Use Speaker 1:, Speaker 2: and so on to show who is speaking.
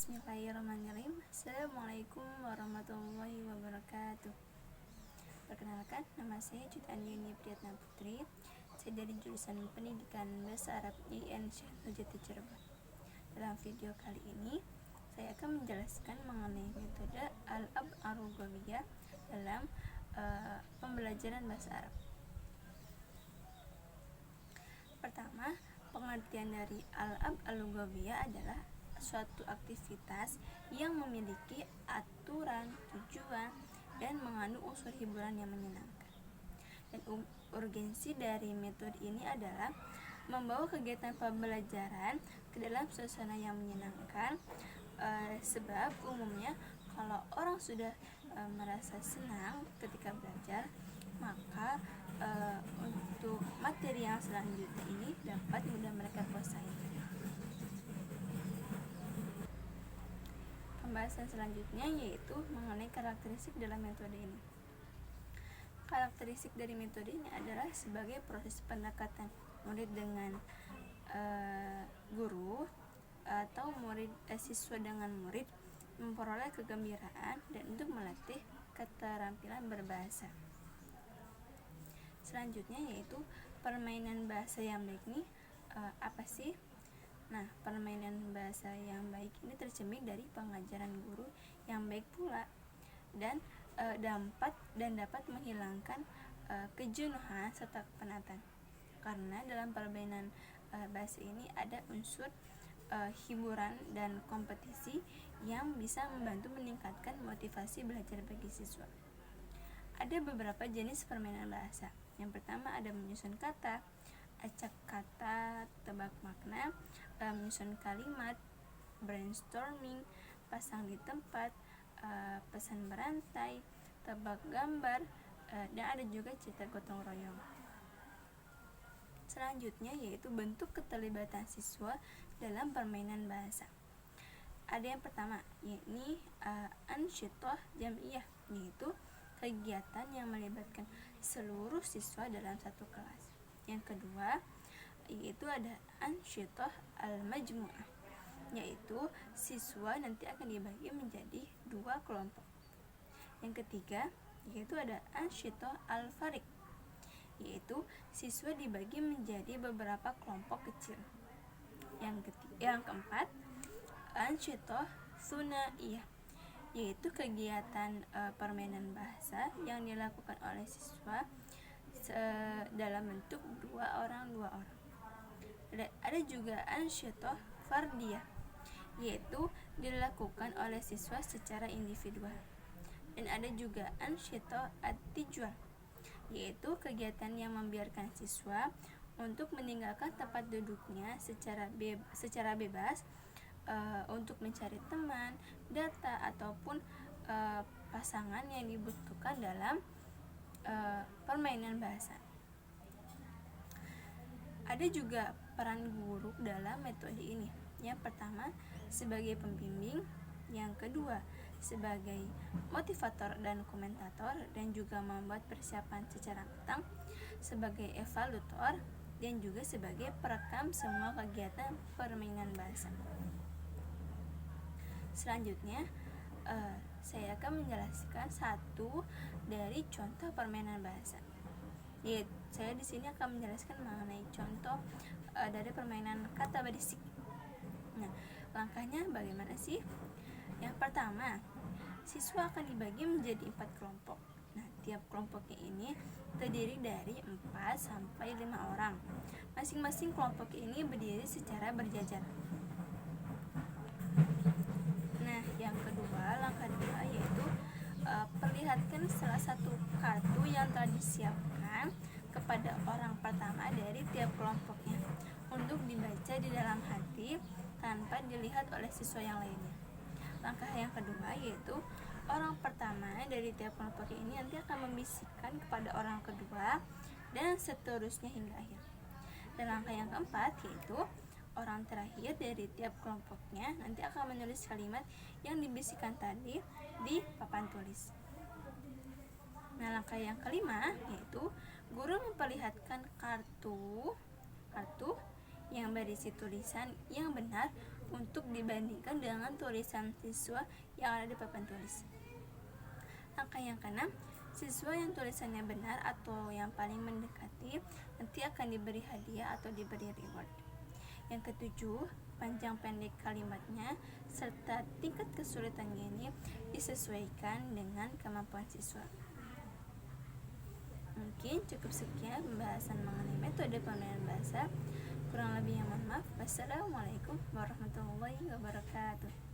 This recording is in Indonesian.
Speaker 1: Bismillahirrahmanirrahim. Assalamualaikum warahmatullahi wabarakatuh. Perkenalkan, nama saya Cutandini Priyatna Putri. Saya dari jurusan Pendidikan Bahasa Arab IAIN Syekh Nurjati Cirebon. Dalam video kali ini, saya akan menjelaskan mengenai metode Al-Ab Ar-Rughawiyah dalam pembelajaran bahasa Arab. Pertama, pengertian dari Al-Ab Ar-Rughawiyah adalah suatu aktivitas yang memiliki aturan, tujuan, dan mengandung unsur hiburan yang menyenangkan. Dan urgensi dari metode ini adalah membawa kegiatan pembelajaran ke dalam suasana yang menyenangkan, sebab umumnya kalau orang sudah merasa senang ketika belajar, maka untuk materi yang selanjutnya ini dapat mudah mereka kuasai. Pembahasan selanjutnya yaitu mengenai karakteristik dalam metode ini. Karakteristik dari metode ini adalah sebagai proses pendekatan murid dengan guru atau siswa dengan murid memperoleh kegembiraan dan untuk melatih keterampilan berbahasa. Selanjutnya yaitu permainan bahasa yang baik ini apa sih? Nah, permainan bahasa yang baik ini tercermin dari pengajaran guru yang baik pula dan dapat menghilangkan kejenuhan serta kepenatan. Karena dalam permainan bahasa ini ada unsur hiburan dan kompetisi yang bisa membantu meningkatkan motivasi belajar bagi siswa. Ada beberapa jenis permainan bahasa. Yang pertama ada menyusun kata, acak kata, tebak makna, menyusun kalimat, brainstorming, pasang di tempat, pesan berantai, tebak gambar, dan ada juga cerita gotong royong. Selanjutnya yaitu bentuk keterlibatan siswa dalam permainan bahasa. Ada yang pertama, yakni ansyitah jam'iyah, yaitu kegiatan yang melibatkan seluruh siswa dalam satu kelas. Yang kedua yaitu ada ansyitah al-majmu'ah, yaitu siswa nanti akan dibagi menjadi 2 kelompok. Yang ketiga yaitu ada ansyitah al-fariq, yaitu siswa dibagi menjadi beberapa kelompok kecil. Yang keempat ansyitah tsunaiyah, yaitu kegiatan permainan bahasa yang dilakukan oleh siswa dalam bentuk 2 orang. Ada juga ansyitah fardiyah, yaitu dilakukan oleh siswa secara individual. Dan ada juga ansyitah at-tijwal, yaitu kegiatan yang membiarkan siswa untuk meninggalkan tempat duduknya secara bebas untuk mencari teman, data, ataupun pasangan yang dibutuhkan dalam permainan bahasa. Ada juga peran guru dalam metode ini. Yang pertama sebagai pembimbing, yang kedua sebagai motivator dan komentator, dan juga membuat persiapan secara matang, sebagai evaluator, dan juga sebagai perekam semua kegiatan permainan bahasa. Selanjutnya saya akan menjelaskan satu dari contoh permainan bahasa. Saya di sini akan menjelaskan mengenai contoh dari permainan kata berisik. Nah, langkahnya bagaimana sih? Yang pertama, siswa akan dibagi menjadi 4 kelompok. Nah, tiap kelompoknya ini terdiri dari 4 sampai 5 orang. Masing-masing kelompok ini berdiri secara berjajar. Nah, yang kedua, langkah 2 yaitu perlihatkan salah satu kartu yang telah disiapkan kepada orang pertama dari tiap kelompoknya untuk dibaca di dalam hati tanpa dilihat oleh siswa yang lainnya. Langkah yang kedua yaitu orang pertama dari tiap kelompok ini nanti akan membisikkan kepada orang kedua dan seterusnya hingga akhir. Dan langkah yang keempat yaitu orang terakhir dari tiap kelompoknya nanti akan menulis kalimat yang dibisikkan tadi di papan tulis. Nah, langkah yang kelima yaitu guru memperlihatkan kartu yang berisi tulisan yang benar untuk dibandingkan dengan tulisan siswa yang ada di papan tulis. Langkah yang keenam, siswa yang tulisannya benar atau yang paling mendekati nanti akan diberi hadiah atau diberi reward. Yang ketujuh, panjang pendek kalimatnya serta tingkat kesulitannya ini disesuaikan dengan kemampuan siswa. Mungkin cukup sekian pembahasan mengenai metode penilaian bahasa. Kurang lebihnya mohon maaf. Wassalamualaikum warahmatullahi wabarakatuh.